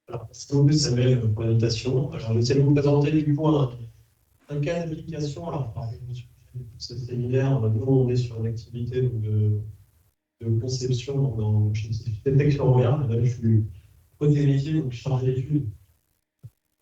Alors, merci beaucoup Samuel pour l'invitation. Alors, je vais vous présenter du coup un cas d'application. Alors, par exemple, sur ce séminaire, nous, on est sur une activité de conception dans chez Tech Ferroviaire. Là, je suis côté métier, donc chargé d'études,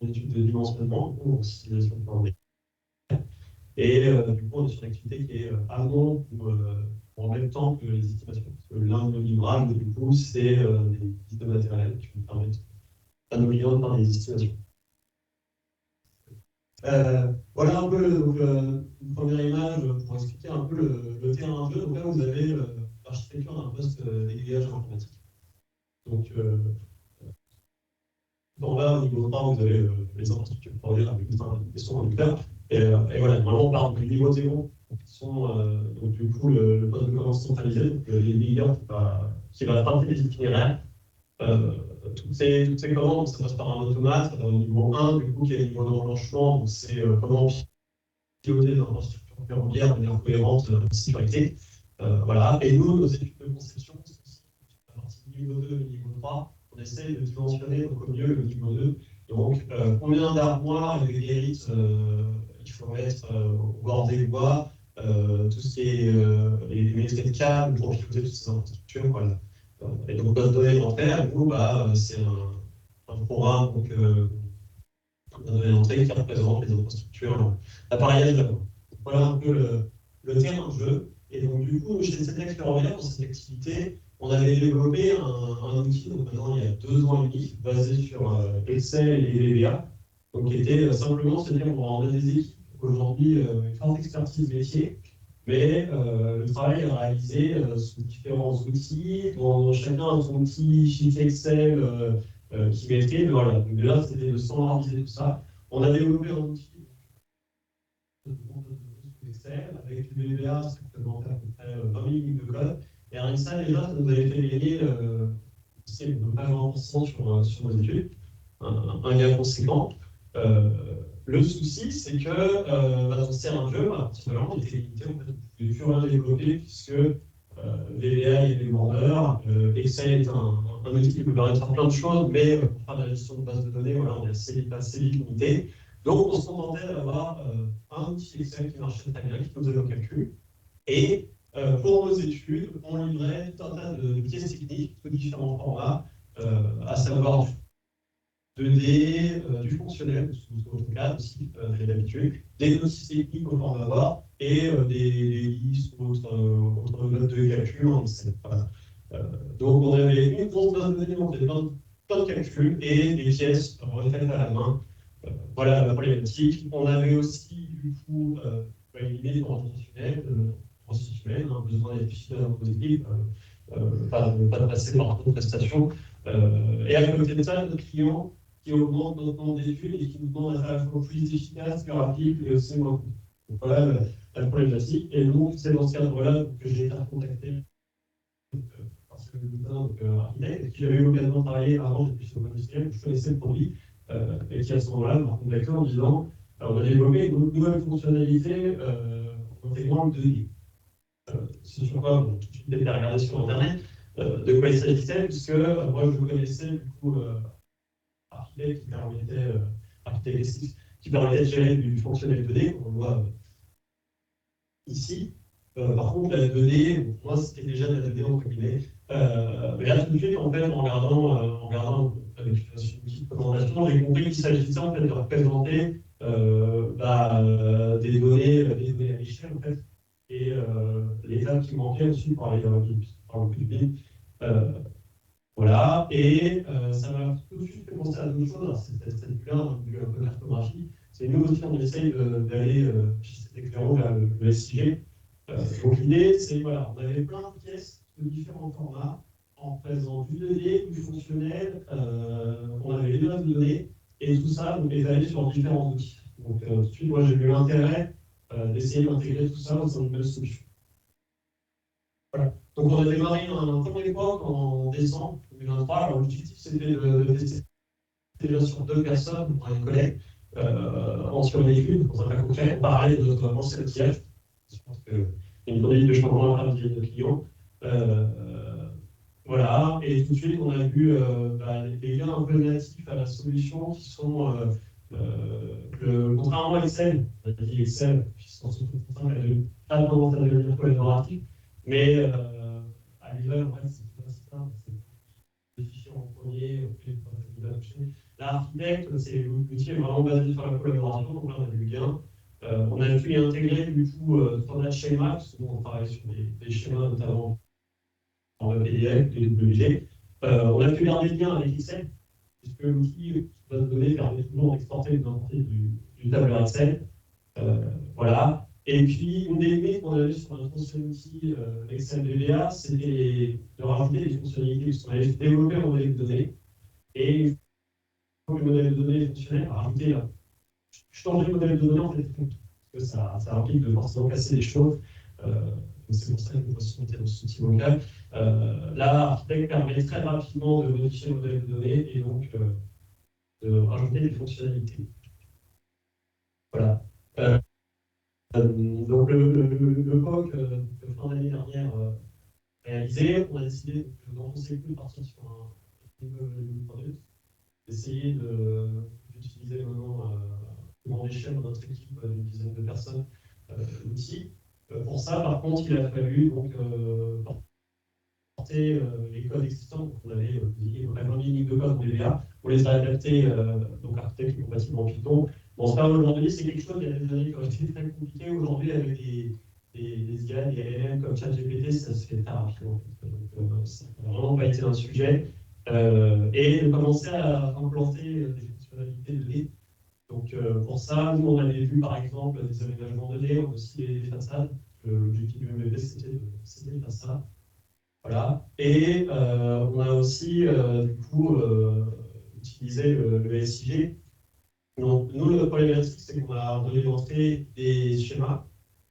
en études de dimensionnement, en civilisation ferroviaire. Et du coup, on est sur une activité qui est amont ou en même temps que les estimations. Parce que l'un de nos livrables, du coup, c'est des guides de matériel qui nous permettent à nos clients de faire des estimations. Voilà un peu une première image pour expliquer un peu le terrain de jeu. Donc là, vous avez l'architecture d'un poste d'aiguillage informatique. Donc, en bas, au niveau 3, vous avez les infrastructures ferroviaires avec des sons conducteurs. Et voilà, normalement, on part du niveau 0, qui sont donc, du coup le poste de commande centralisé, donc l'aiguilleur qui va tracer les itinéraires. Toutes ces commandes, ça passe par un automate au niveau 1, du coup, qui est le niveau d'enclenchement. Donc, c'est comment piloter dans l'infrastructure ferroviaire de manière cohérente de sécurité. Voilà. Et nous, nos études de conception, c'est aussi la partie niveau 2 et niveau 3. On essaye de dimensionner au mieux le niveau 2. Donc, combien d'armoires et de guérites il faut mettre au bord des voies, tout ce qui est les métiers de câbles pour piloter toutes ces infrastructures. Voilà. Et donc, notre donnée d'entrée, nous, c'est un programme donc, de données d'entrée qui représente les infrastructures d'appareillage d'abord. Voilà un peu le terrain de jeu. Et donc, du coup, chez CETEX Ferroviaire, dans cette activité, on avait développé un outil, donc maintenant il y a 2 ans et demi, basé sur Excel et VBA, donc qui était simplement se dire on va des équipes aujourd'hui une forte expertise métier, mais le travail est réalisé sous différents outils, dont chacun a son outil fichier Excel qui maîtrise. Voilà. Donc là, c'était de standardiser tout ça. On a développé un outil sous Excel avec du VBA, ça représente à peu près 20 lignes de code. Et rien que ça, déjà, ça nous avait fait gagner pas 20% sur nos études, un gain conséquent. Le souci, c'est que c'est un jeu, on était limité, en fait, on pouvait plus rien développer puisque VBA, il y avait des vendeurs, Excel est un outil qui peut permettre de faire plein de choses, mais pour faire de la gestion de base de données, voilà, on est assez limité. Donc, on se contentait d'avoir un outil Excel qui marchait très bien, qui faisait nos calculs. Et pour nos études, on livrait tout un tas de pièces techniques de différents formats, à savoir du 2D, du fonctionnel, sous AutoCAD aussi, d'habitude, des notices techniques au format Word et des listes ou autres modes de calcul en Excel. Voilà. Donc, on avait une grosse base de données, on faisait plein de calculs et des pièces refaites à la main. Voilà la problématique. On avait aussi, du coup, éliminé le transitionnel, besoin d'être efficace dans vos équipes, pas de passer par d'autres prestations. Et à côté de ça, notre client qui augmente notre nombre d'études et qui nous demande d'être à la fois plus efficace, plus rapide et aussi moins coûteux. Donc voilà la problématique. Et donc, c'est dans ce cadre-là que j'ai été contacté parce que architecte, qui avait eu l'occasion de travailler avant, j'étais chez Industriel, je connaissais le produit, et qui à ce moment-là m'a contacté en disant alors, on a développé une nouvelle fonctionnalité en intégrant le 2D. C'est sur quoi tout de suite été regardé sur Internet, de quoi il s'agissait, puisque moi je connaissais du coup architecte qui permettait de gérer du fonctionnel 2D, on le voit ici. Par contre, la 2D, pour moi, c'était déjà de la 2D entre guillemets. Mais là, tout de suite, en fait, en regardant avec une petite présentation, j'ai compris qu'il s'agissait en fait de représenter des données à l'échelle, en fait, et l'étape qui manquait aussi par le public. Voilà, et ça m'a tout de suite fait penser à d'autres choses. C'est bien de cartographie. C'est nous aussi, on essaye d'aller chez cet éclairant vers le SIG. Donc l'idée, c'est voilà, on avait plein de pièces de différents formats en présent du 2D, du fonctionnel, on avait les bases de données, et tout ça donc, est allé sur différents outils. Donc tout de suite, moi j'ai eu l'intérêt d'essayer d'intégrer tout ça dans une même solution. Voilà. Donc on a démarré un premier époque en décembre 2023. Alors l'objectif c'était de tester déjà sur 2 personnes, pour un collègue, sur une étude, dans un cas concret, parler de notre ancien outillage. Je pense qu'il y a une conduite de changement à faire de clients. Voilà, et tout de suite, on a vu les liens un peu natifs à la solution qui sont, contrairement à Excel, on a dit Excel, qui sont surtout contraints à tendance à devenir collaboratif, mais à l'hiver, en fait, c'est pas si simple, c'est des fichiers en premier, puis il va toucher. L'architecte, l'outil est vraiment basé sur la collaboration, donc là, on a du gain. On a pu y intégrer du coup standard schéma, parce qu'on travaille sur des schémas notamment en PDF, DWG. On a pu garder le lien avec Excel, puisque l'outil base de données permet toujours d'exporter et d'importer du tableur Excel. Voilà. Et puis, une des limites qu'on avait sur notre ancien outil Excel VBA, c'était de rajouter des fonctionnalités, parce qu'on avait développé un modèle de données. Et une fois que le modèle de données fonctionnait, rajouter, changer le modèle de données, en fait, parce que ça implique de forcément casser les choses. C'est pour ça que nous sommes dans ce outil local. Là, l'architecte permet très rapidement de modifier le modèle de données et donc de rajouter des fonctionnalités. Voilà. Donc, le POC de fin d'année dernière réalisé, on a décidé d'enfoncer le clou de partir sur un niveau product, d'essayer d'utiliser maintenant à grande échelle dans notre équipe d'une dizaine de personnes l'outil. Pour ça, par contre, il a fallu donc, porter les codes existants. Donc, on avait 20 000 lignes de code en VBA. On les a adaptés, donc architecte compatible en Python. Bon, ça aujourd'hui, c'est quelque chose, il y a des années qui aurait été très compliqué. Aujourd'hui, avec des IA, des LLM comme ChatGPT, ça se fait très rapidement. Donc, ça n'a vraiment pas été un sujet. Et de commencer à implanter des fonctionnalités de données. Donc, pour ça, nous, on avait vu par exemple des aménagements de données, aussi des façades. L'objectif du MVP, c'était de faire ça. Voilà. Et on a aussi, du coup, utilisé le SIG. Donc, nous, notre problématique, c'est qu'on a donné l'entrée des schémas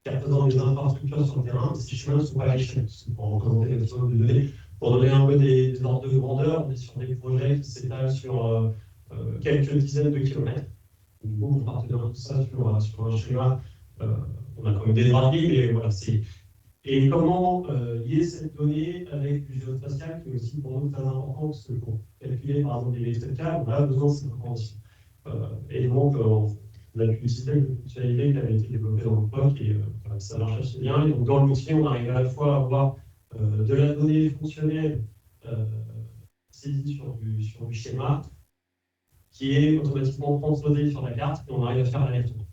qui représentent des infrastructures sur le terrain. Ces schémas ne sont pas à l'échelle, pour représenter les besoins de données. Pour donner un peu des ordres de grandeur, on est sur des projets qui s'étalent sur quelques dizaines de kilomètres. Du coup, pour partenir tout ça sur un schéma, on a quand même des dragées, mais voilà, c'est. Et comment lier cette donnée avec du géospatial, qui est aussi pour nous très important, parce que pour calculer par exemple des méthodes cas, on a besoin de cette information. Et donc, on a pu utiliser une fonctionnalité qui avait été développée dans le POC, et ça marche assez bien. Et donc, dans l'outil, on arrive à la fois à avoir de la donnée fonctionnelle saisie sur du schéma, qui est automatiquement transposée sur la carte, et on arrive à faire la lecture.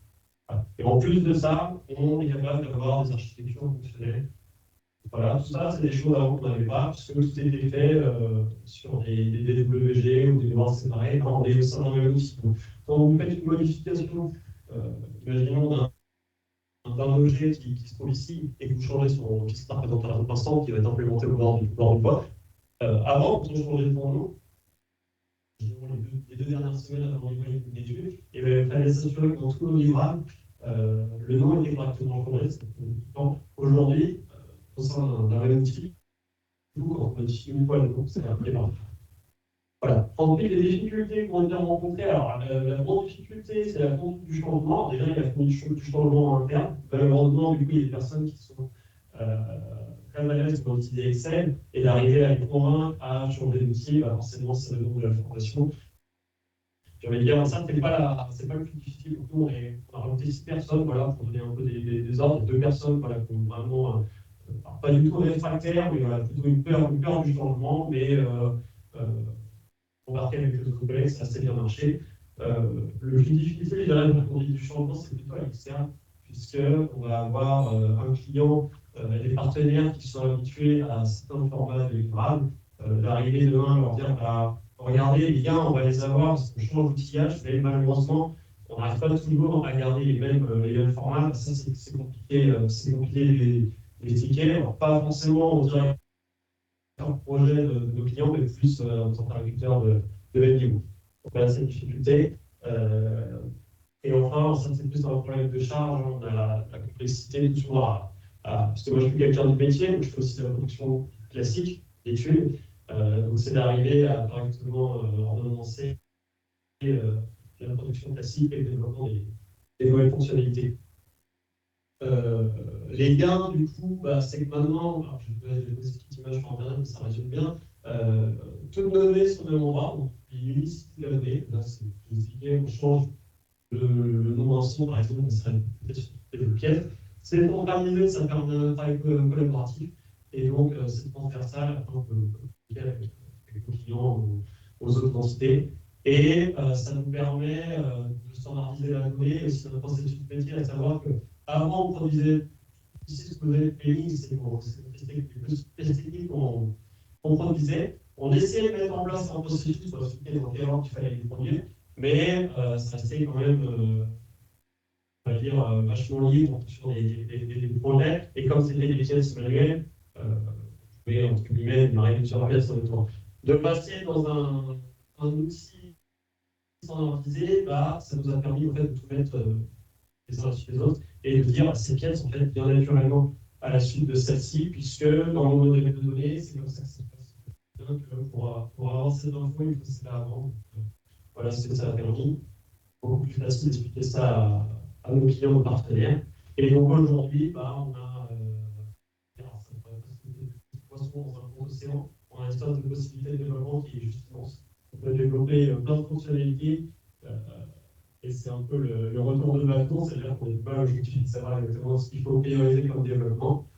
Voilà. Et en plus de ça, on est capable d'avoir des architectures fonctionnelles. Voilà, tout ça, c'est des choses avant qu'on n'avait pas, parce que tout était fait sur des DWG ou des mémoires séparées, quand on est au sein d'un même outil. Quand vous faites une modification, imaginons d'un objet qui se trouve ici, et que vous changez son qui sera représenté à un instant, qui va être implémenté au bord du bois, avant, quand on changeait de nom, les deux dernières semaines avant d'envoyer une étude, et il fallait s'assurer que dans tous nos livrables, le nom était correctement changé. Aujourd'hui, au sein d'un même outil, quand on modifie une fois le nom, c'est appelé par. Voilà. Ensuite, les difficultés qu'on a rencontrées. Alors, la grande difficulté, c'est la conduite du changement. Déjà, il y a la conduite du changement en interne. Malheureusement, du coup, il y a des personnes qui sont très à l'aise pour utiliser Excel et d'arriver à les convaincre à changer d'outil, forcément, ça demande de la formation. J'ai envie de dire, ça, c'est pas le plus difficile. Nous, on a recruté 6 personnes, voilà, pour donner un peu des ordres. 2 personnes, voilà, qui ont vraiment, pas du tout réfractaires, mais voilà, plutôt une peur du changement, mais embarqué avec les autres collègues, ça a assez bien marché. Le plus difficile, je dirais, pour la conduite du changement, c'est plutôt à l'externe, puisqu'on va avoir un client, des partenaires qui sont habitués à certains formats de livrables, d'arriver demain, leur dire, regardez, les gars, on va les avoir, parce qu'on change d'outillage, mais malheureusement, on n'arrive pas toujours à garder les mêmes formats. Ça, c'est compliqué, les tickets. Alors, pas forcément au directeur projet de nos clients, mais plus aux interlocuteurs de même niveau. Donc, là, c'est une difficulté. Et enfin, ça, c'est plus un problème de charge. On a la complexité toujours parce que moi, je suis quelqu'un du métier, donc je fais aussi de la production classique, d'études. Donc, c'est d'arriver à correctement ordonnancer la production classique et le développement des nouvelles fonctionnalités. Les gains, du coup, c'est que maintenant, alors, je vais vous poser une petite image sur Internet, mais ça résume bien. Toutes nos données sont au même endroit, donc il y a une unicité de la donnée. Là, c'est expliqué, on change le nom d'un son, par exemple, ça serait peut-être sur des pièces. C'est centralisé, ça permet un travail collaboratif, et donc c'est transversal afin de communiquer avec nos clients ou aux autres entités. Et ça nous permet de standardiser la donnée et aussi notre processus de métier, à savoir qu'avant, on produisait, ici, ce que vous avez fait, c'est les plus techniques qu'on produisait. On essayait de mettre en place un processus pour expliquer dans quel ordre il fallait les produire, mais ça restait quand même, on va dire, vachement libre sur des projets. Et comme c'était des pièces manuelles, on pouvait, entre guillemets, démarrer sur la pièce en même temps. De passer dans un outil standardisé, ça nous a permis en fait, de tout mettre les uns sur les autres et de dire ces pièces, en fait, bien naturellement à la suite de celle-ci, puisque dans le modèle de données, c'est comme ça que ça se passe. Donc, pour avoir cette info, il faut se faire avant. Donc, voilà ce que ça a permis. Beaucoup plus facile d'expliquer ça à nos clients, nos partenaires. Et donc aujourd'hui, on a, alors, ça pourrait pas se des petits poissons dans un grand océan, on a une sorte de possibilité de développement qui est justement, on peut développer plein de fonctionnalités. Et c'est un peu le retour de bâton, c'est-à-dire qu'on n'est pas objectif de savoir exactement ce qu'il faut prioriser comme développement.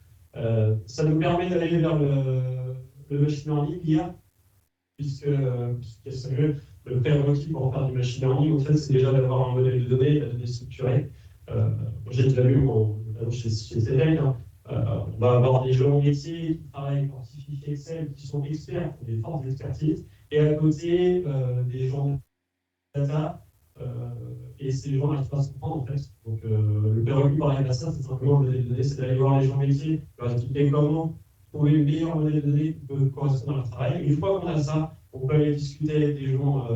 Ça nous permet d'aller vers le machine learning, l'IA, puisque le prérequis pour faire du machine learning, en fait, c'est déjà d'avoir un modèle de données, la donnée structurée. J'ai déjà vu chez CETEC, on va avoir des gens métiers qui travaillent pour Artificial Excel, qui sont experts, qui ont des forces d'expertise, et à côté, des gens de data, et ces gens n'arrivent pas à se comprendre, en fait. Donc, le prérequis pour arriver à ça, c'est simplement le modèle de données, c'est d'aller voir les gens métiers, leur expliquer comment trouver le meilleur modèle de données qui peut correspondre à leur travail. Et une fois qu'on a ça, on peut aller discuter avec des gens,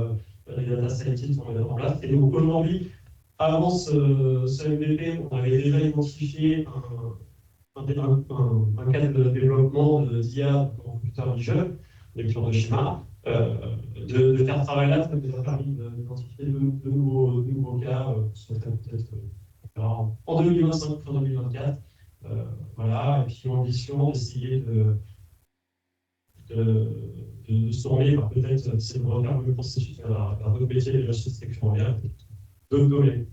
les data scientists, on va mettre en place. Et donc aujourd'hui, avant ce MVP, on avait déjà identifié un cadre de développement d'IA en computer vision, lecture de schéma. De faire ce travail-là, ça nous a permis d'identifier de nouveaux cas, qui seraient peut-être en 2025, fin 2024. Voilà, et puis l'ambition d'essayer de se tourner vers peut-être c'est de refaire le processus vers d'autres métiers déjà sur cette section-là, d'autres domaines.